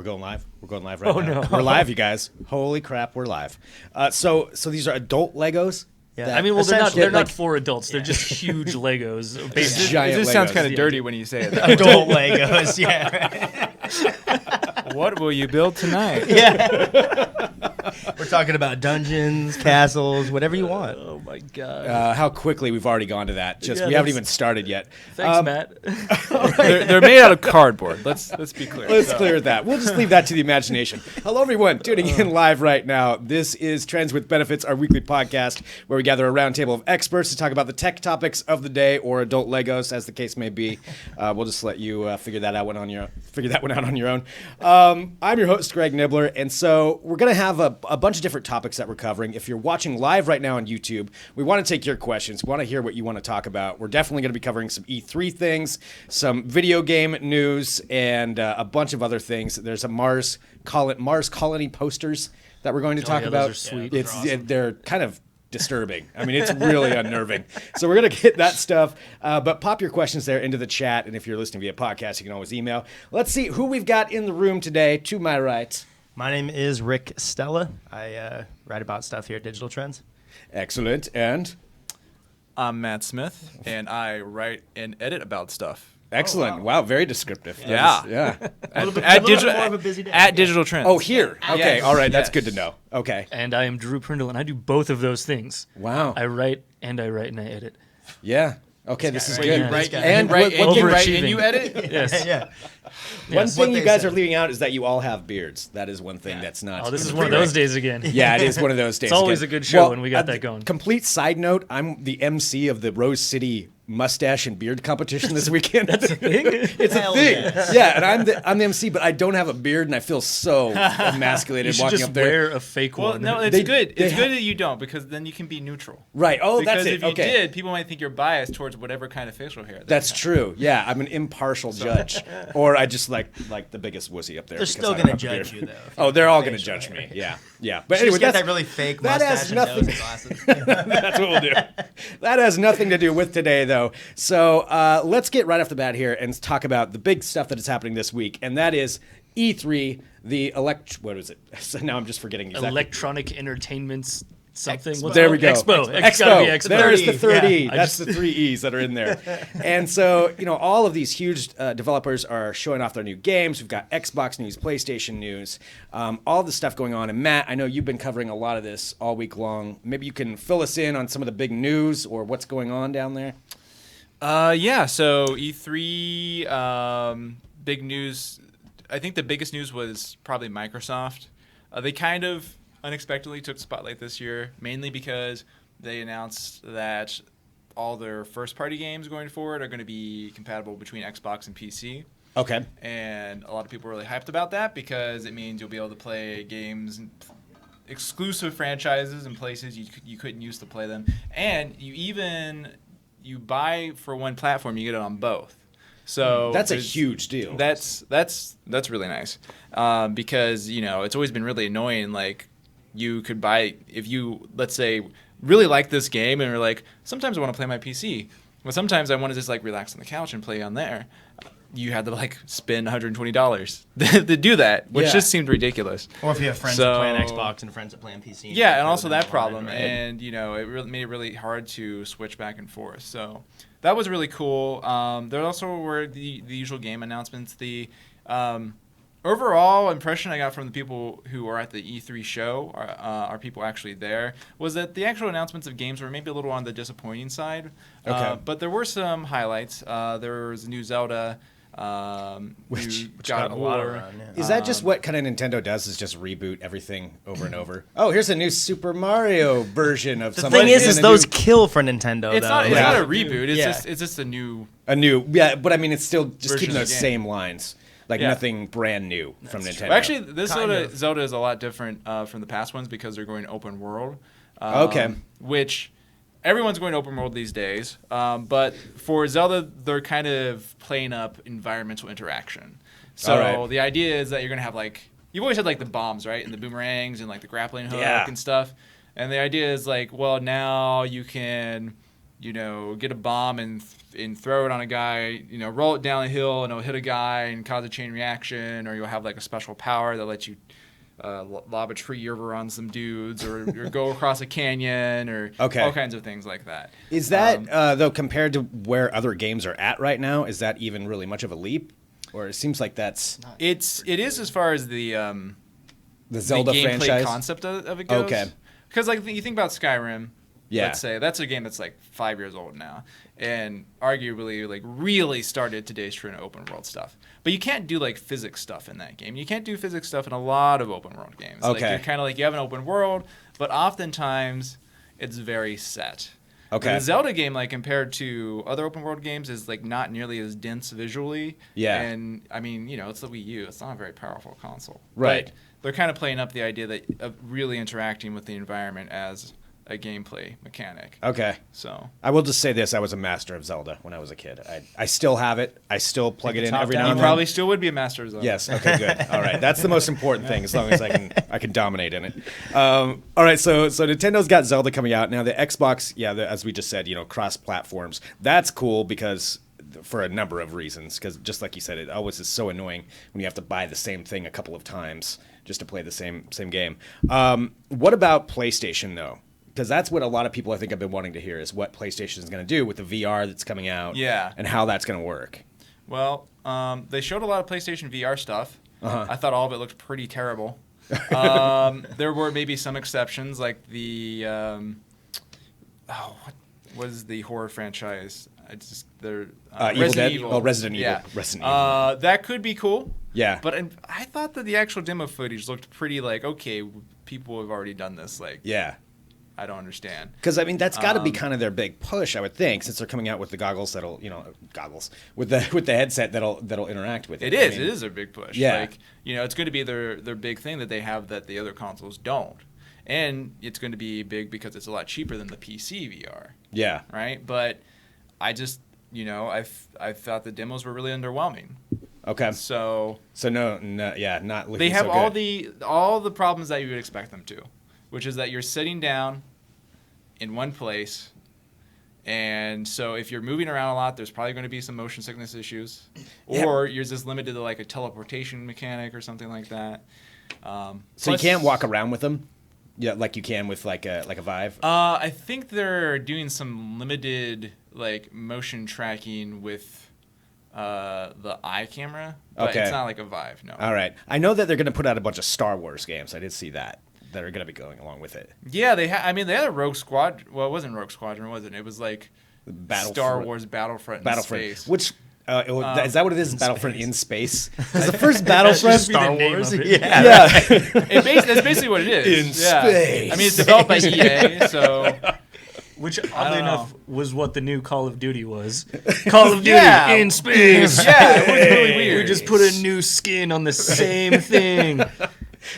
we're going live. We're going live right now. No. We're live, you guys. Holy crap, we're live. So these are adult Legos. Yeah. I mean, well, they're not like, for adults. They're just huge Legos. Just giant This Legos. sounds kind of dirty when you say it. Adult Legos, yeah. What will you build tonight? Yeah. We're talking about dungeons, castles, whatever you want. Oh my god! How quickly we've already gone to that. Yeah, We haven't even started yet. Thanks, Matt. They're made out of cardboard. Let's be clear. Let's clear that. We'll just leave that to the imagination. Hello, everyone tuning in live right now. This is Trends with Benefits, our weekly podcast where we gather a roundtable of experts to talk about the tech topics of the day or adult Legos, as the case may be. We'll just let you figure that one out on your own. I'm your host, Greg Nibbler, and so we're going to have a bunch of different topics that we're covering. If you're watching live right now on YouTube, we want to take your questions. We want to hear what you want to talk about. We're definitely going to be covering some E3 things, some video game news, and a bunch of other things. There's a Mars Colony posters that we're going to talk about. Those are sweet. They're kind of disturbing. I mean, it's really unnerving. So we're going to get that stuff. But pop your questions there into the chat. And if you're listening via podcast, you can always email. Let's see who we've got in the room today. To my right. My name is Rick Stella. I write about stuff here at Digital Trends. Excellent. And? I'm Matt Smith, and I write and edit about stuff. Excellent. Oh, wow. Very descriptive. Yeah. A little bit more of a busy day. At Digital Trends. Oh, here. Okay. Yes. All right. That's Yes. good to know. Okay. And I am Drew Prindle, and I do both of those things. Wow. I write and I edit. Yeah. Okay, this is Wait, good. you write And you write one thing- and you edit? Yes. Yeah. One Yes. thing What you they guys said. are leaving out is that you all have beards. That is one thing that's not. Oh, this is one of those days again. Yeah, it is one of those days. It's always again. a good show when we got that going. Complete side note: I'm the MC of the Rose City mustache and beard competition this weekend. That's a thing? It's Hell a thing. yes. Yeah, and I'm the MC, but I don't have a beard, and I feel so emasculated You should walking just up there. wear a fake Well, one. no, it's They- good. they It's ha- good that you don't, because then you can be neutral. Right. Oh, Because that's it. if you Okay. did, people might think you're biased towards whatever kind of facial hair. That's true. Yeah, I'm an impartial judge, or I just like the biggest wussy up there. They're because still I don't going to have a judge beard. you, though. if Oh, you they're have all going to facial judge hair. me. Yeah, yeah. But Just anyway, get that's that really fake that has mustache and nothing- nose and glasses. That's what we'll do. That has nothing to do with today, though. So let's get right off the bat here and talk about the big stuff that is happening this week, and that is E3, what is it? So now I'm just forgetting exactly. Electronic Entertainment something. What's There it we called? go. Expo. It's gotta be Expo. There is the third Yeah. E. That's the three E's that are in there. And so, all of these huge developers are showing off their new games. We've got Xbox news, PlayStation news, all the stuff going on. And Matt, I know you've been covering a lot of this all week long. Maybe you can fill us in on some of the big news or what's going on down there. Yeah, so E3, big news. I think the biggest news was probably Microsoft. They kind of unexpectedly took the spotlight this year, mainly because they announced that all their first-party games going forward are going to be compatible between Xbox and PC. Okay. And a lot of people are really hyped about that because it means you'll be able to play games, exclusive franchises in places you couldn't used to play them. And you buy for one platform, you get it on both. So That's a huge deal. That's really nice because it's always been really annoying. Like you could buy if you, let's say, really like this game and you're like, sometimes I want to play my PC, but sometimes I want to just like relax on the couch and play on there. You had to like spend $120 to do that, which Yeah. just seemed ridiculous. Or if you have friends that play on Xbox and friends that play on PC. Yeah, and also that online, problem, right? and it really made it really hard to switch back and forth. So that was really cool. There also were the usual game announcements. The overall impression I got from the people who were at the E3 show, are people actually there, was that the actual announcements of games were maybe a little on the disappointing side. Okay. But there were some highlights. There was a new Zelda. Which new got God a of lot of War. run, yeah. Is that just what kind of Nintendo does? Is just reboot everything over and over? Oh, here's a new Super Mario version of The something. thing is and a those new- kill for Nintendo, It's though. not. It's Yeah. not a reboot. It's Yeah. just a new. but I mean, it's still just Version keeping of those the game. same lines. Like Yeah. nothing brand new from Nintendo. Well, actually, this Kind of. Zelda is a lot different from the past ones because they're going open world. Okay. Which everyone's going open world these days. But for Zelda, they're kind of playing up environmental interaction. So All right. the idea is that you're going to have like, you've always had like the bombs, right? And the boomerangs and like the grappling hook Yeah. and stuff. And the idea is like, well, now you can get a bomb and throw it on a guy, roll it down a hill and it'll hit a guy and cause a chain reaction, or you'll have like a special power that lets you lob a tree over on some dudes, or go across a canyon, or all kinds of things like that. Is that though, compared to where other games are at right now? Is that even really much of a leap, or it seems like it is as far as the Zelda gameplay franchise concept of it goes? Okay, because like you think about Skyrim. Yeah. Let's say that's a game that's like 5 years old now, and arguably like really started today's trend of open world stuff. But you can't do like physics stuff in that game. You can't do physics stuff in a lot of open world games. Okay. Like you're kind of like you have an open world, but oftentimes it's very set. Okay. And the Zelda game, like compared to other open world games, is like not nearly as dense visually. Yeah. And I mean, it's the Wii U. It's not a very powerful console. Right. But they're kind of playing up the idea of really interacting with the environment as a gameplay mechanic. Okay. So I will just say this: I was a master of Zelda when I was a kid. I still have it. I still plug it in every now you and then. probably still would be a master of Zelda. Yes. Okay. Good. All right. That's the most important thing. As long as I can dominate in it. All right. So Nintendo's got Zelda coming out now. The Xbox, as we just said, cross platforms. That's cool because for a number of reasons. Because just like you said, it always is so annoying when you have to buy the same thing a couple of times just to play the same game. What about PlayStation though? Because that's what a lot of people I think have been wanting to hear is what PlayStation is going to do with the VR that's coming out, and how that's going to work. Well, they showed a lot of PlayStation VR stuff. I thought all of it looked pretty terrible. There were maybe some exceptions, like the what was the horror franchise? Evil Dead. Evil. Oh, Resident Evil. Yeah. Resident Evil. That could be cool. Yeah. But I thought that the actual demo footage looked pretty like, okay, people have already done this. Like, yeah. I don't understand. Because I mean, that's got to be kind of their big push, I would think, since they're coming out with the goggles that'll, with the headset that'll interact with it. It is their big push. Yeah. Like, it's going to be their big thing that they have that the other consoles don't, and it's going to be big because it's a lot cheaper than the PC VR. Yeah. Right. But I just, I thought the demos were really underwhelming. Okay. So no, not looking. They have so good. all the problems that you would expect them to, which is that you're sitting down in one place, and so if you're moving around a lot, there's probably going to be some motion sickness issues, or you're just limited to like a teleportation mechanic or something like that. So you can't walk around with them, like you can with like a Vive. I think they're doing some limited like motion tracking with the eye camera, but it's not like a Vive. No. All right, I know that they're going to put out a bunch of Star Wars games. I did see that are going to be going along with it. Yeah, they had a Rogue Squadron. Well, it wasn't Rogue Squadron, was it? It was like Star Wars Battlefront in space. Which is that what it is? Battlefront in space? Because the first Battlefront, Star Wars. Yeah. That's basically what it is. In space. I mean, it's developed by EA, so. Which, oddly enough, was what the new Call of Duty was. Call of Duty in space. Yeah, it was really weird. We just put a new skin on the same thing.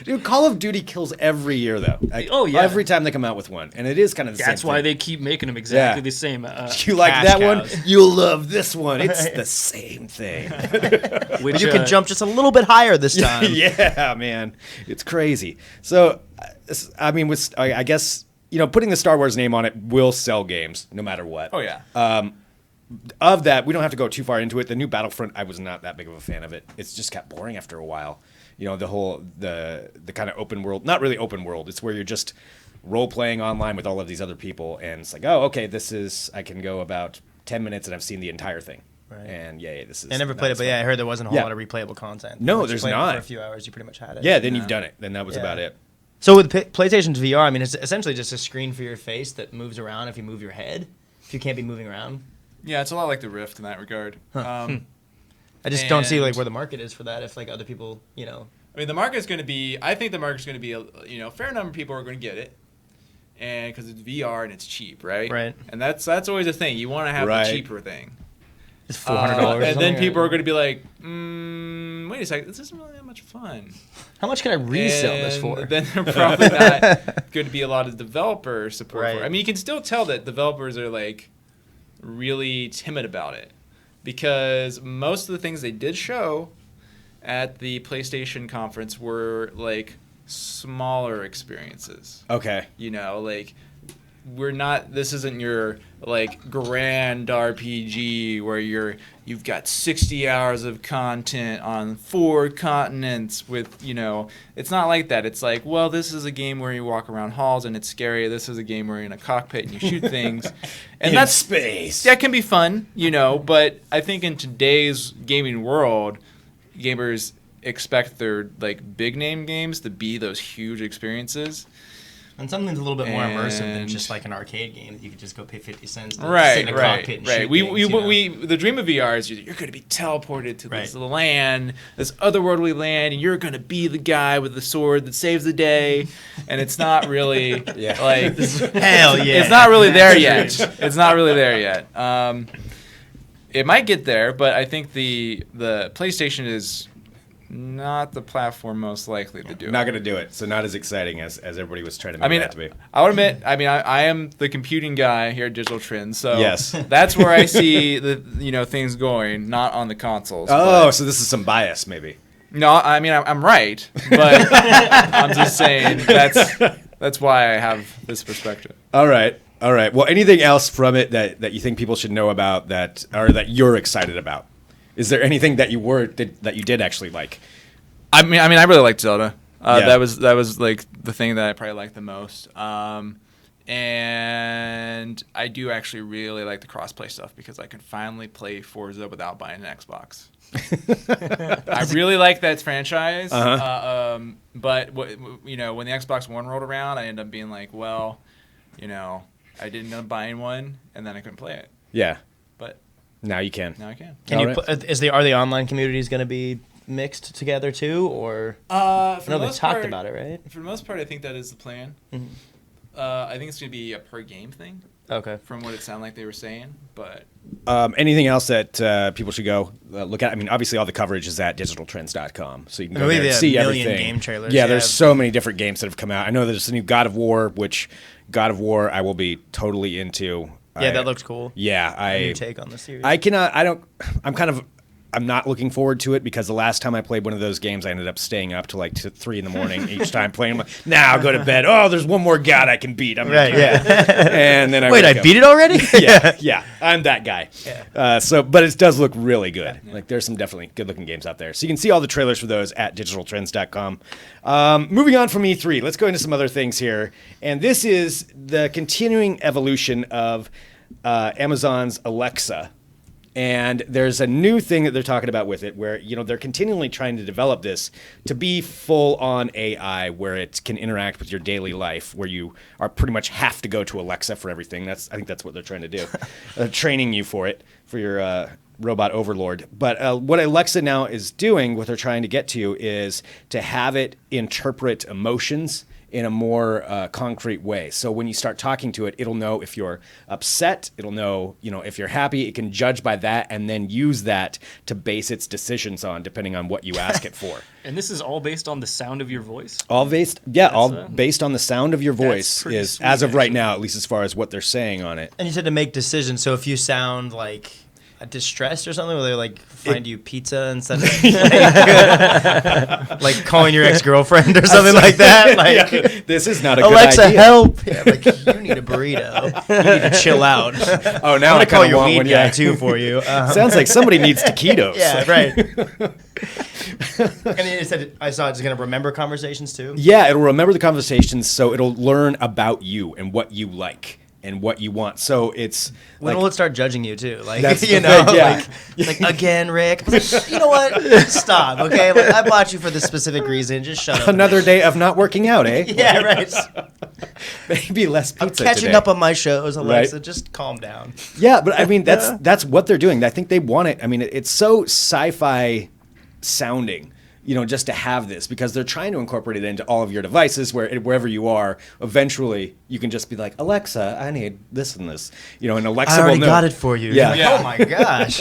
Dude, Call of Duty kills every year, though. Every time they come out with one. And it is kind of the same That's why thing. they keep making them exactly the same. You like that one? You'll love this one. It's the same thing. But you can jump just a little bit higher this time. Yeah, man. It's crazy. So, I mean, I guess, putting the Star Wars name on it will sell games, no matter what. Oh, yeah. Of that, we don't have to go too far into it. The new Battlefront, I was not that big of a fan of it. It's just got boring after a while. The kind of open world, not really open world. It's where you're just role playing online with all of these other people, and it's like, oh, okay, I can go about 10 minutes and I've seen the entire thing. Right. And this is. I never played it, but I heard there wasn't a whole lot of replayable content. No, once there's you played not. It for a few hours, you pretty much had it. Yeah, then you've done it. Then that was about it. So with PlayStation's VR, I mean, it's essentially just a screen for your face that moves around if you move your head. If you can't be moving around. Yeah, it's a lot like the Rift in that regard. I just don't see like where the market is for that. If like other people, I mean, the market's going to be. I think the market's going to be. A fair number of people are going to get it, and because it's VR and it's cheap, right? Right. And that's always a thing. You want to have the cheaper thing. It's $400. And then people are going to be like, wait a second, this isn't really that much fun. How much can I resell this for? Then they're probably not going to be a lot of developer support for it. I mean, you can still tell that developers are like really timid about it because most of the things they did show at the PlayStation conference were like smaller experiences. Okay. Like this isn't your like grand RPG where you've got 60 hours of content on 4 continents with, it's not like that. It's like, well, this is a game where you walk around halls and it's scary. This is a game where you're in a cockpit and you shoot things. And that's space. That can be fun, but I think in today's gaming world, gamers expect their like big name games to be those huge experiences. And something's a little bit more immersive than just like an arcade game that you could just go pay 50 cents to sit Right. in a cockpit and shoot things, The dream of VR is you're going to be teleported to this land, this otherworldly land, and you're going to be the guy with the sword that saves the day. And it's not really like hell yeah. It's not really there yet. It's not really there yet. It might get there, but I think the PlayStation is not the platform most likely to do it. Not going to do it. So not as exciting as everybody was trying to make that to be. I would admit, I am the computing guy here at Digital Trends, so yes. That's where I see the things going, not on the consoles. Oh, so this is some bias, maybe. No, I mean I'm right, but I'm just saying that's why I have this perspective. All right. Well, anything else from it that you think people should know about that you're excited about? Is there anything that you did actually like? I mean, I really liked Zelda. That was like the thing that I probably liked the most. And I do actually really like the crossplay stuff because I can finally play Forza without buying an Xbox. I really like that franchise. But when the Xbox One rolled around, I ended up being like, well, I didn't end up buying one, and then I couldn't play it. Yeah. But now you can. Now I can. Are the online communities going to be mixed together too, or? I know they talked about it, right? For the most part, I think that is the plan. Mm-hmm. I think it's going to be a per game thing. Okay. From what it sounded like they were saying, but. Anything else that people should go look at? I mean, obviously all the coverage is at digitaltrends.com, so you can go there and see everything. Game trailers. Yeah, there's so many different games that have come out. I know there's a new God of War, which God of War I will be totally into. Yeah, that looks cool. Yeah, new take on the series. I'm not looking forward to it because the last time I played one of those games, I ended up staying up to like 3 a.m. each time playing. Now I'll go to bed. Oh, there's one more god I can beat. And then I beat it already? yeah, I'm that guy. Yeah. But it does look really good. Yeah. Like there's some definitely good-looking games out there. So you can see all the trailers for those at digitaltrends.com. Moving on from E3, let's go into some other things here. And this is the continuing evolution of Amazon's Alexa. And there's a new thing that they're talking about with it where, they're continually trying to develop this to be for AI where it can interact with your daily life, where you are pretty much have to go to Alexa for everything. I think that's what they're trying to do. Training you for it, for your robot overlord. But what Alexa now is doing, what they're trying to get to is to have it interpret emotions in a more concrete way. So when you start talking to it, it'll know if you're upset, it'll know, if you're happy, it can judge by that and then use that to base its decisions on, depending on what you ask it for. And this is all based on the sound of your voice? All based on the sound of your voice is, sweet, as of right now, at least as far as what they're saying on it. And you said to make decisions, so if you sound like distressed or something, where they find you pizza instead of like calling your ex-girlfriend or something like that. This is not a Alexa, good idea. help! Yeah, you need a burrito. You need to chill out. Oh, now I'm gonna call your weed guy too for you. Sounds like somebody needs taquitos. Yeah, right. And then you said I saw it's going to remember conversations too. Yeah, it'll remember the conversations, so it'll learn about you and what you like and what you want. So it's when will it start judging you too? Like that's like again, Rick. Like, you know what? Stop. Okay, I bought you for this specific reason. Just shut up. Another day of not working out, eh? Yeah, right. Maybe less pizza. I'm catching today. Up on my shows, Alexa. Right? Just calm down. Yeah, but I mean that's what they're doing. I think they want it. I mean, it's so sci-fi sounding. Just to have this, because they're trying to incorporate it into all of your devices wherever you are. Eventually, you can just be like, Alexa, I need this and this. And Alexa I already will know. got it for you. Yeah. Oh my gosh.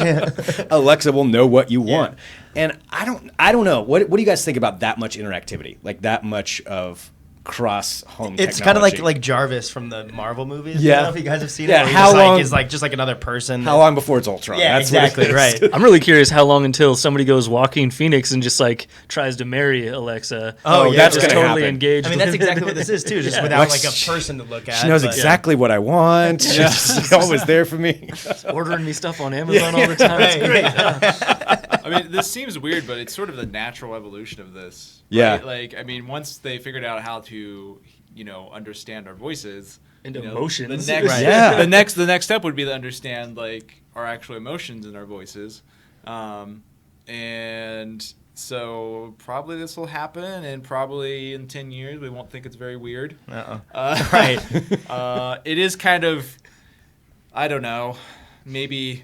Alexa will know what you want. And I don't know. What do you guys think about that much interactivity? Like that much of cross home It's technology. kind of like Jarvis from the Marvel movies. Yeah. I don't know if you guys have seen Yeah, it. Where how long- is just like another person. how long before it's Ultron? Yeah, That's what it exactly, is. right. I'm really curious how long until somebody goes Joaquin Phoenix and just like tries to marry Alexa. Oh, yeah, that's just gonna totally happen. engaged. I mean, that's exactly what this is too, just without like a person to look at. She knows but- exactly what I want. She's always there for me. ordering me stuff on Amazon all the time. It's great. I mean, this seems weird, but it's sort of the natural evolution of this. Yeah. Right? Like, I mean, once they figured out how to, understand our voices And the emotions. next, Right. Yeah. the next step would be to understand like our actual emotions in our voices, and so probably this will happen, and probably in 10 years we won't think it's very weird. Right. It is kind of, I don't know, maybe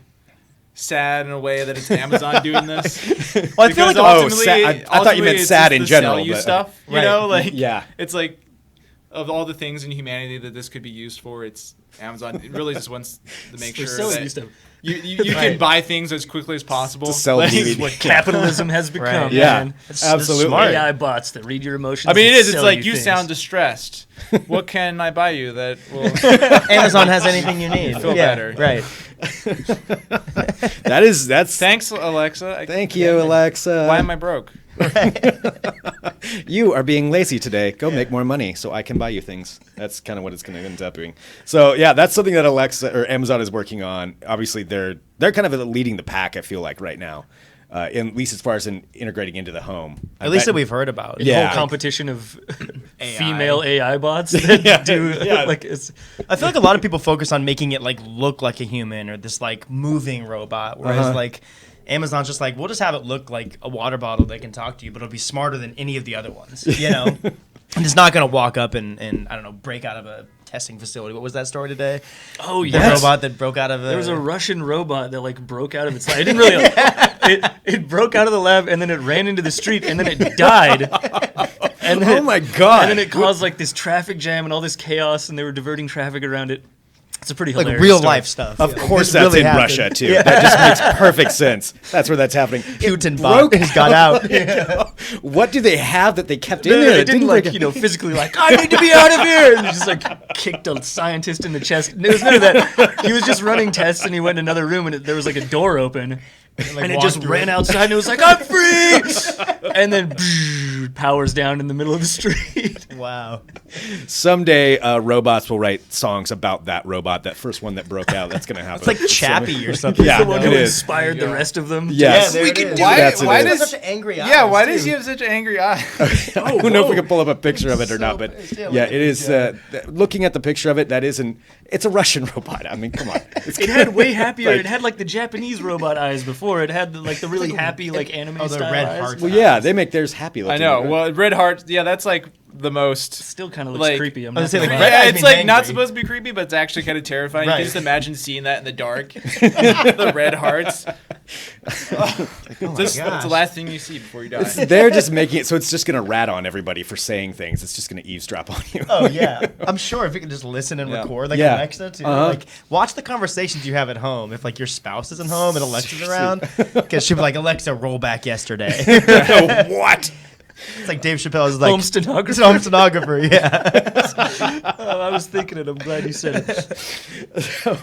sad in a way that it's Amazon doing this. Well, I feel like ultimately, I thought you meant it's sad just in to general, sell you but- stuff, Right. like Yeah. it's like of all the things in humanity that this could be used for, it's Amazon. It really just wants to make They're sure selling you that stuff. you Right. can buy things as quickly as possible. To sell Like, DVD. What capitalism has become. Right. Yeah. Man. Absolutely. smart. AI bots that read your emotions. I mean, it and is. It's sell like you things. sound distressed. What can I buy you that will? Amazon has anything you need. Feel yeah, better. Right. That's. Thanks, Alexa. Thank you, Alexa. Why am I broke? You are being lazy today. Go make more money so I can buy you things. That's kind of what it's going to end up doing. So yeah, that's something that Alexa or Amazon is working on. Obviously, they're kind of leading the pack. I feel like right now, at least as far as integrating into the home. At least that we've heard about. The Yeah. whole competition of AI. female AI bots that Yeah, do yeah. like it's I feel like a lot of people focus on making it like look like a human or this like moving robot, whereas like Amazon's just like, we'll just have it look like a water bottle that can talk to you, but it'll be smarter than any of the other ones, you know? And it's not going to walk up and, I don't know, break out of a testing facility. What was that story today? oh The yes. robot that broke out of a... There was a Russian robot that like broke out of its lab. It didn't really. It broke out of the lab and then it ran into the street and then it died. And then Oh my God. And then it caused like this traffic jam and all this chaos, and they were diverting traffic around it. It's a pretty like hilarious real story. life stuff. Of course, This that's really in happened. Russia too. That just makes perfect sense. That's where that's happening. Putin bot has got out. What do they have that they kept in No, there? they that didn't break like it? physically like I need to be out of here, and just like kicked a scientist in the chest. There was none of that. He was just running tests, and he went in another room, and there was like a door open, and it just walked ran through it. outside, and it was like I'm free, and then powers down in the middle of the street. Wow. Someday robots will write songs about that robot, that first one that broke out. That's going to happen. It's like Chappie or something. Yeah, The one who it is. inspired the rest of them. Yes. Yeah, We there can it is. do Why- That's why it is. does- Such angry Yeah, eyes, why too. does he have such angry eyes? I don't know if we can pull up a picture of it or not, but yeah, yeah, look it is. Looking at the picture of it, that isn't. It's a Russian robot. I mean, come on. It had way happier. Like- It had like the Japanese robot eyes before. It had the really happy like anime Oh, the style red eyes. hearts. Well, yeah, they make theirs happy looking. I know. right? Well, Red Heart. Yeah, that's like the most. Still kind of looks Like- creepy. I'm I not was gonna gonna say, like, lie. red eyes Yeah, it's mean like not angry. supposed to be creepy, but it's actually kind of terrifying. You Right. can just imagine seeing that in the dark. The red hearts. It's the gosh. last thing you see before you die. They're just making it so it's just going to rat on everybody for saying things. It's just going to eavesdrop on you. Oh yeah, I'm sure if you can just listen and Yeah. record like Yeah. Alexa too, Uh-huh. like watch the conversations you have at home. If like your spouse isn't home and Alexa's around, because she'll be like, Alexa, roll back yesterday. What? It's like Dave Chappelle is like Home stenographer. It's a home stenographer. Yeah. Oh, I was thinking it. I'm glad you said it.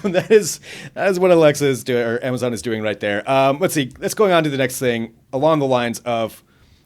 that is what Alexa is doing, or Amazon is doing right there. Let's see. Let's go on to the next thing along the lines of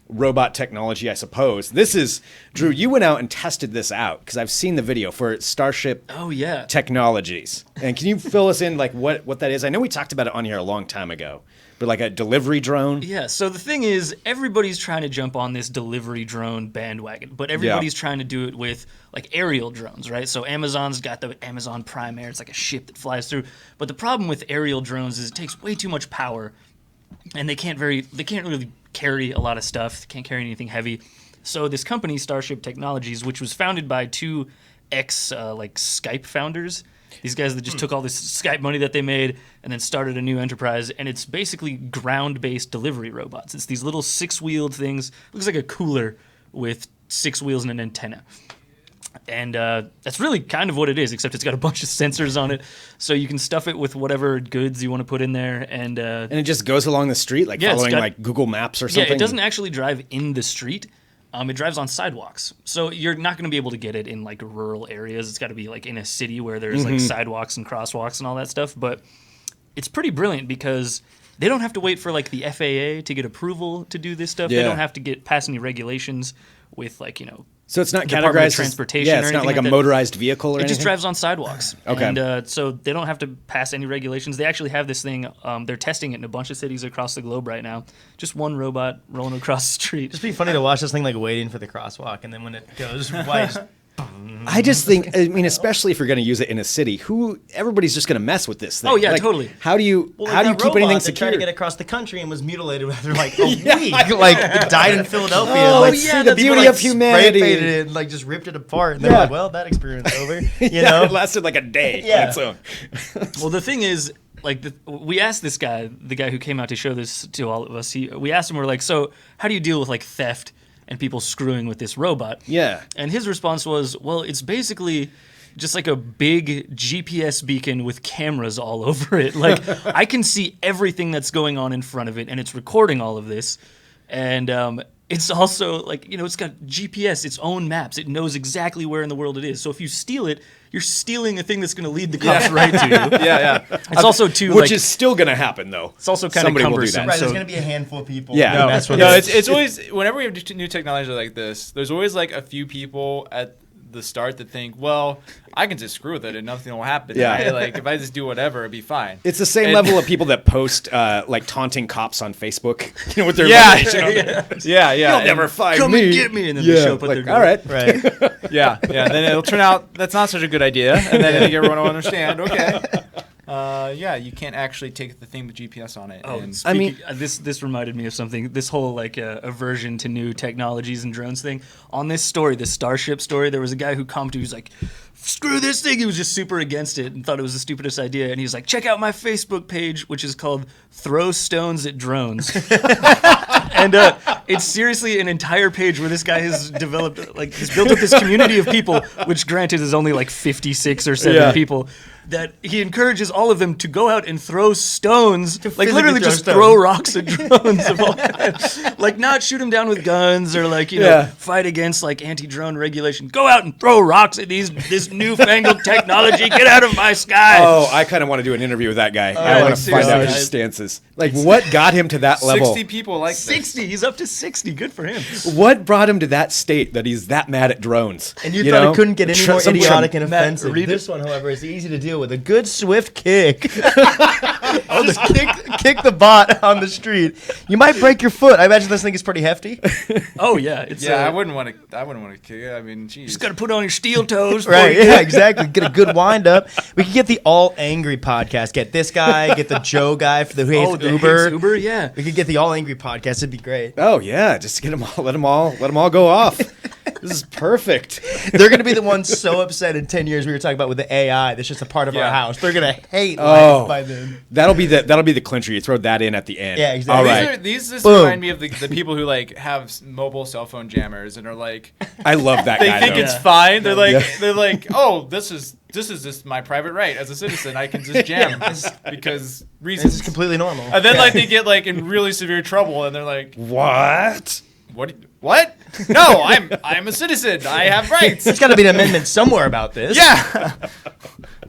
robot technology, I suppose. This is Drew. You went out and tested this out because I've seen the video for Starship Oh yeah. Technologies. And can you fill us in like what that is? I know we talked about it on here a long time ago, but like a delivery drone. Yeah, so the thing is, everybody's trying to jump on this delivery drone bandwagon, but everybody's trying to do it with like aerial drones, right? So Amazon's got the Amazon Prime Air, it's like a ship that flies through. But the problem with aerial drones is it takes way too much power, and they can't really carry a lot of stuff, they can't carry anything heavy. So this company, Starship Technologies, which was founded by two like Skype founders, these guys that just took all this Skype money that they made and then started a new enterprise, and it's basically ground-based delivery robots. It's these little six-wheeled things. Looks like a cooler with 6 wheels and an antenna. And that's really kind of what it is, except it's got a bunch of sensors on it, so you can stuff it with whatever goods you want to put in there. And And it just goes along the street, like Yeah, it's following got- like Google Maps or something. yeah, it doesn't actually drive in the street, It drives on sidewalks, so you're not going to be able to get it in like rural areas. It's got to be like in a city where there's like sidewalks and crosswalks and all that stuff. But it's pretty brilliant because they don't have to wait for like the FAA to get approval to do this stuff. Yeah. They don't have to get past any regulations with like So it's not Department categorized of Transportation. Yeah, or it's not like anything a that. motorized vehicle or It anything. just drives on sidewalks. Okay. And so they don't have to pass any regulations. They actually have this thing. They're testing it in a bunch of cities across the globe right now. Just one robot rolling across the street. It'd be funny to watch this thing like waiting for the crosswalk, and then when it goes white, I just think, I mean, especially if you're going to use it in a city, everybody's just going to mess with this thing. Oh, yeah, Like, totally. How do you keep anything secure? Tried to get across the country and was mutilated after like a week. Like it died in Philadelphia. Oh, like, yeah, the people, beauty like, of humanity. Spray painted it and like just ripped it apart. And they're Yeah. like, well, that experience over. You Yeah, know? it lasted like a day Yeah. on its own. Well, the thing is, like, we asked this guy, the guy who came out to show this to all of us. We asked him, we're like, so how do you deal with like theft and people screwing with this robot? Yeah. And his response was, well, it's basically just like a big GPS beacon with cameras all over it. Like, I can see everything that's going on in front of it, and it's recording all of this. And it's also like, it's got GPS, its own maps. It knows exactly where in the world it is. So if you steal it, you're stealing a thing that's going to lead the cops right to you. Yeah. It's also too, Which like, is still going to happen, though. it's also kind of Somebody will do cumbersome. that. Right, So- there's gonna be a handful of people. Yeah. that mess with No, it. it's always whenever we have new technology like this, there's always like a few people at the start that think, well, I can just screw with it and nothing will happen. Yeah. Right? Like if I just do whatever, it'll be fine. It's the same And- level of people that post like taunting cops on Facebook, with their Yeah. location on there. Yeah, yeah. You'll never find Come me. and get me, and then they show up at like, their door. all right. right. Yeah. Then it'll turn out that's not such a good idea, and then I think everyone will understand. Okay. Yeah, you can't actually take the thing with GPS on it. Oh, and I mean- this reminded me of something. This whole like aversion to new technologies and drones thing. On this story, the Starship story, there was a guy who commented. He was like, "Screw this thing!" He was just super against it and thought it was the stupidest idea. And he was like, "Check out my Facebook page, which is called Throw Stones at Drones." And it's seriously an entire page where this guy has developed, like, he's built up this community of people, which granted is only like 56 or 7 Yeah. people, that he encourages all of them to go out and throw stones, like physically literally throw just stones. throw rocks at drones of all kinds. Like, not shoot them down with guns or like, Yeah. fight against like anti-drone regulation. Go out and throw rocks at this newfangled technology. Get out of my sky. Oh, I kind of want to do an interview with that guy. I like, want to find out seriously. his stances. Like, what got him to that level? 60 people like this. 60. He's up to 60. Good for him. What brought him to that state that he's that mad at drones? And you thought know? it couldn't get any more Some idiotic and Matt, offensive. read This one, however, is easy to deal with. A good swift kick. Just kick the bot on the street. You might break your foot. I imagine this thing is pretty hefty. Oh yeah, it's Yeah, I wouldn't want to kick it. I mean, geez. just gotta put on your steel toes. Right, yeah, exactly. Get a good wind up. We could get the All Angry podcast. Get this guy, get the Joe guy for the who hates Oh, the Uber. Hates Uber, yeah. We could get the All Angry podcast. It'd be great. Oh yeah, just get them all. Let them all go off. This is perfect. They're going to be the ones so upset in 10 years we were talking about with the AI that's just a part of our Yeah. house. They're going to hate Oh. life by then. That'll be the clincher. You throw that in at the end. Yeah, exactly. All These, right. these just Boom. remind me of the people who like have mobile cell phone jammers and are like I love that they guy. think though. it's fine. They're like Yeah. oh, this is just my private right as a citizen. I can just jam because This reasons. is completely normal. And then like they get like in really severe trouble and they're like, What? What? No, I'm a citizen. I have rights. There's got to be an amendment somewhere about this. Yeah.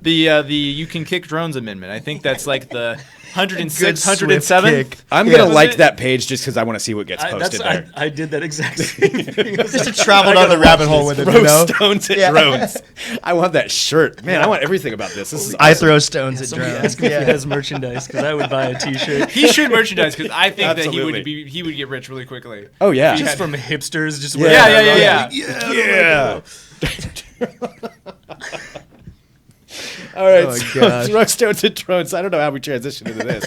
The you can kick drones amendment. I think that's like the 106th, Good swift 107th. kick. I'm Yeah. gonna like Was it- that page just because I want to see what gets posted there. I did that exact same thing. Just to travel down the rabbit hole with it, you Throw know? stones at Yeah. drones. I want that shirt, man. I want everything about this. This is I awesome. throw stones at Somebody drones. asked me if he has merchandise because I would buy a T-shirt. He should merchandise because I think that Absolutely. he would get rich really quickly. Oh yeah. Just from hipsters, just Yeah. wearing Yeah, that yeah, around. Yeah. All right, Oh, so gosh. throw stones at drones. I don't know how we transition into this.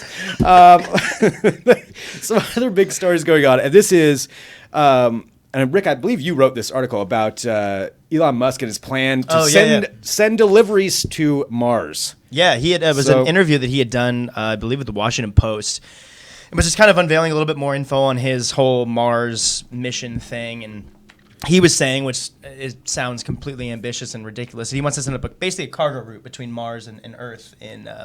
Some other big stories going on, and this is, and Rick, I believe you wrote this article about Elon Musk and his plan to send deliveries to Mars. Yeah, he had it was So- an interview that he had done, I believe, with the Washington Post. It was just kind of unveiling a little bit more info on his whole Mars mission thing, and he was saying, which it sounds completely ambitious and ridiculous, that he wants to send up basically a cargo route between Mars and Earth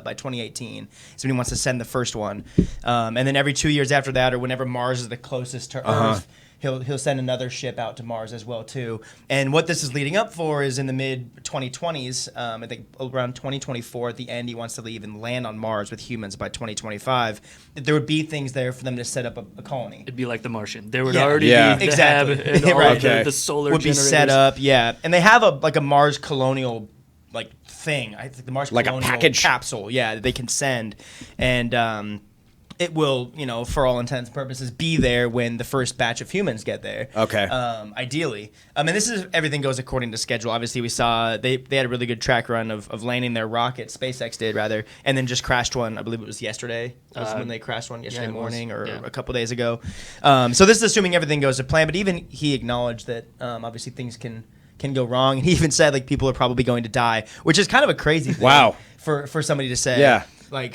by 2018. So he wants to send the first one, and then every 2 years after that, or whenever Mars is the closest to Earth, he'll send another ship out to Mars as well too. And what this is leading up for is in the mid 2020s, I think around 2024 at the end, he wants to leave and land on Mars with humans by 2025. That there would be things there for them to set up a colony. It'd be like The Martian. There would Yeah. already Yeah. be the Exactly. hab and all Right. of the, Okay. the solar Would be generators. set up, yeah. And they have a Mars colonial thing. I think the Mars Like a colonial package? capsule, yeah, that they can send, and it will, for all intents and purposes, be there when the first batch of humans get there. Okay. Ideally, and this is everything goes according to schedule. Obviously, we saw they had a really good track run of landing their rocket. SpaceX did rather, and then just crashed one. I believe it was yesterday. Was when they crashed one yesterday it was. morning or Yeah. a couple days ago. So this is assuming everything goes to plan. But even he acknowledged that obviously things can go wrong, and he even said people are probably going to die, which is kind of a crazy thing. Wow. For somebody to say. Yeah.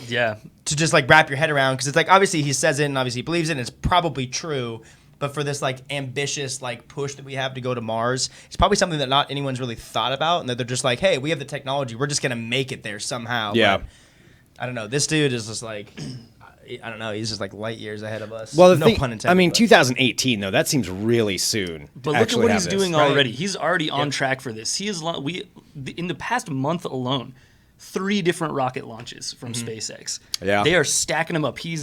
Yeah. To just wrap your head around, because it's obviously he says it and obviously he believes it and it's probably true, but for this ambitious push that we have to go to Mars, it's probably something that not anyone's really thought about, and that they're just hey, we have the technology, we're just gonna make it there somehow. Yeah. But I don't know, this dude is just I don't know, he's just light years ahead of us. Well, the no thing, pun intended. I mean, but- 2018 though. That seems really soon. But to look at actually what have he's this. doing Right. already. He's already on track for this. He is in the past month alone, 3 different rocket launches from SpaceX. Yeah. They are stacking them up. He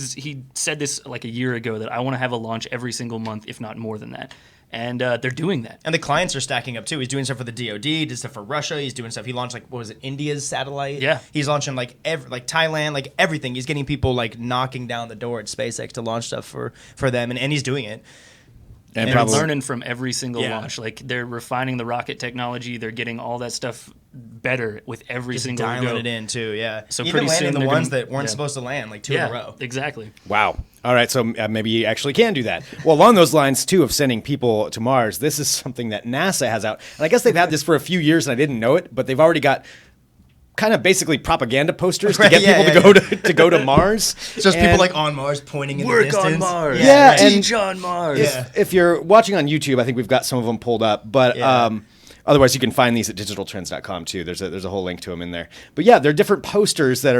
said this a year ago that I want to have a launch every single month, if not more than that. And they're doing that. And the clients are stacking up too. He's doing stuff for the DoD, did stuff for Russia. He's doing stuff. He launched what was it, India's satellite? Yeah. He's launching Thailand, everything. He's getting people knocking down the door at SpaceX to launch stuff for them, and he's doing it. And They're probably learning from every single Yeah. launch. They're refining the rocket technology. They're getting all that stuff better with every Just single dialing go. it in too. Yeah. So even pretty landing soon the they're ones gonna- that weren't yeah. supposed to land 2 in a row. Exactly. Wow. All right, so maybe you actually can do that. Well, along those lines, too, of sending people to Mars, this is something that NASA has out. And I guess they've had this for a few years, and I didn't know it, but they've already got kind of basically propaganda posters to Right, get yeah, people yeah, to go to Mars. It's just And- people on Mars pointing in the Work distance. on Mars. Yeah, right. and- Teach on Mars. Yeah. If you're watching on YouTube, I think we've got some of them pulled up, but Yeah. otherwise you can find these at digitaltrends.com too. There's a whole link to them in there. But yeah, they're different posters that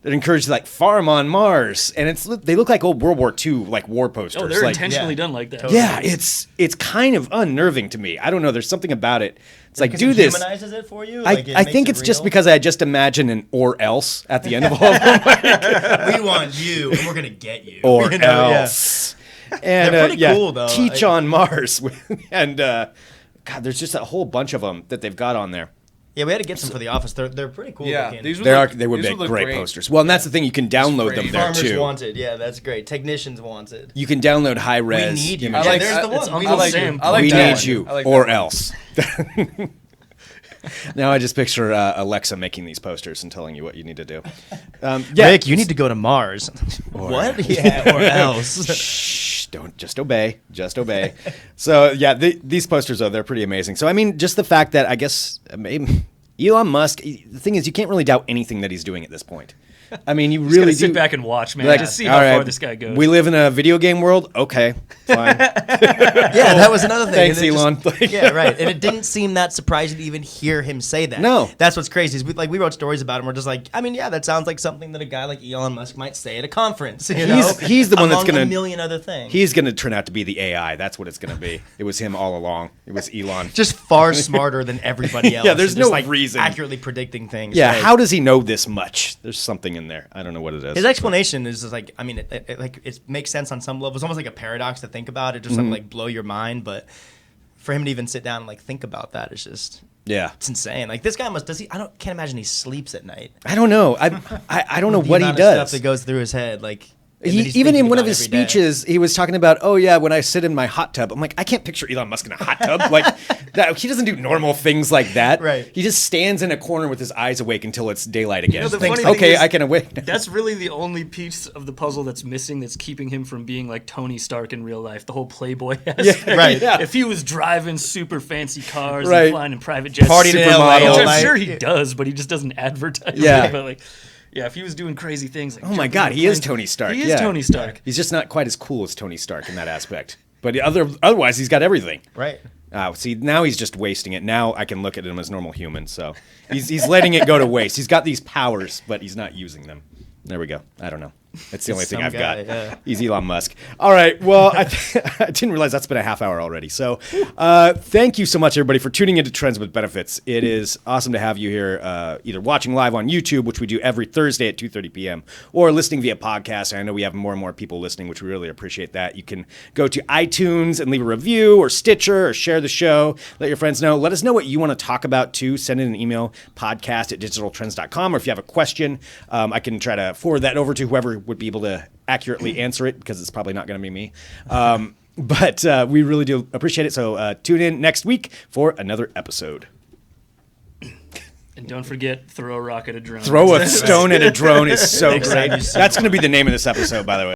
encourage farm on Mars, and they look like old World War II war posters. Oh, they're like, intentionally yeah. done like that. Totally. yeah, it's kind of unnerving to me. I don't know. There's something about it. It's Because do it this. humanizes it for you. I It think makes it it's just real? because I just imagine an or else at the end of all of them. we want you and we're gonna get you. Or You know, yeah. else. And They're pretty cool, though. Teach on Mars. And God, there's just a whole bunch of them that they've got on there. Yeah, we had to get some for the office. They're pretty cool. Yeah, looking. these would They would these make look great posters. Well, and that's the thing. You can download them great. there Farmers too. wanted. Yeah, that's great. Technicians wanted. You can download high res. We need you. images. I like- There's the it's one. We Uncle need Sam. you. I like we that need one. you, I like or that one. else. Now I just picture Alexa making these posters and telling you what you need to do. Yeah, Rick, you need to go to Mars. What? Yeah, or else. Shh, don't just obey. Just obey. So yeah, these posters they're pretty amazing. So I mean, just the fact that I guess maybe Elon Musk. The thing is, you can't really doubt anything that he's doing at this point. I mean, you Just really gotta sit do. back and watch, man. Like, Just see all how right, far this guy goes. We live in a video game world. Okay, fine. Yeah, that was another thing. Thanks, And it Elon. yeah, right. And it didn't seem that surprising to even hear him say that. No. That's what's crazy. Is we wrote stories about him. We're just I mean, yeah, that sounds like something that a guy like Elon Musk might say at a conference. You know? He's the one that's Among gonna- a million other things. He's going to turn out to be the AI. That's what it's going to be. It was him all along. It was Elon. just far smarter than everybody else. Yeah, there's and just, no reason. accurately predicting things. Yeah, right? how does he know this much? There's something in there. I don't know what it is. His explanation is just I mean, it makes sense on some level. It's almost like a paradox to think about. It just blow your mind. But for him to even sit down and think about that is just Yeah. it's insane. This guy can't imagine he sleeps at night. I don't know. I don't know The what he amount of stuff does. that goes through his head, Even in one of his speeches, he was talking about, oh yeah, when I sit in my hot tub. I'm like, I can't picture Elon Musk in a hot tub. He doesn't do normal things like that. Right. He just stands in a corner with his eyes awake until it's daylight again. the Thinks, funny thing okay, is, I can awake. That's really the only piece of the puzzle that's missing that's keeping him from being like Tony Stark in real life, the whole playboy aspect. right. Yeah. If he was driving super fancy cars Right. and flying in private jets, Partying in LA which all I'm night. sure he does, but he just doesn't advertise Yeah. it. But yeah, if he was doing crazy things like Oh my jumping God, out of he is planes- Tony Stark. He is yeah. Tony Stark. He's just not quite as cool as Tony Stark in that aspect. But otherwise, he's got everything. Right. See, now he's just wasting it. Now I can look at him as normal human. So he's letting it go to waste. He's got these powers, but he's not using them. There we go. I don't know. That's the only thing Some I've guy, got. yeah. He's Elon Musk. All right. Well, I didn't realize that's been a half hour already. So thank you so much, everybody, for tuning into Trends with Benefits. It is awesome to have you here, either watching live on YouTube, which we do every Thursday at 2:30 p.m., or listening via podcast. And I know we have more and more people listening, which we really appreciate that. You can go to iTunes and leave a review, or Stitcher, or share the show. Let your friends know. Let us know what you want to talk about, too. Send in an email, podcast@digitaltrends.com. Or if you have a question, I can try to forward that over to whoever would be able to accurately answer it, because it's probably not going to be me. But we really do appreciate it. So tune in next week for another episode. And don't forget, throw a rock at a drone. Throw a stone at a drone is so Next time great. you see That's going to be the name of this episode, by the way.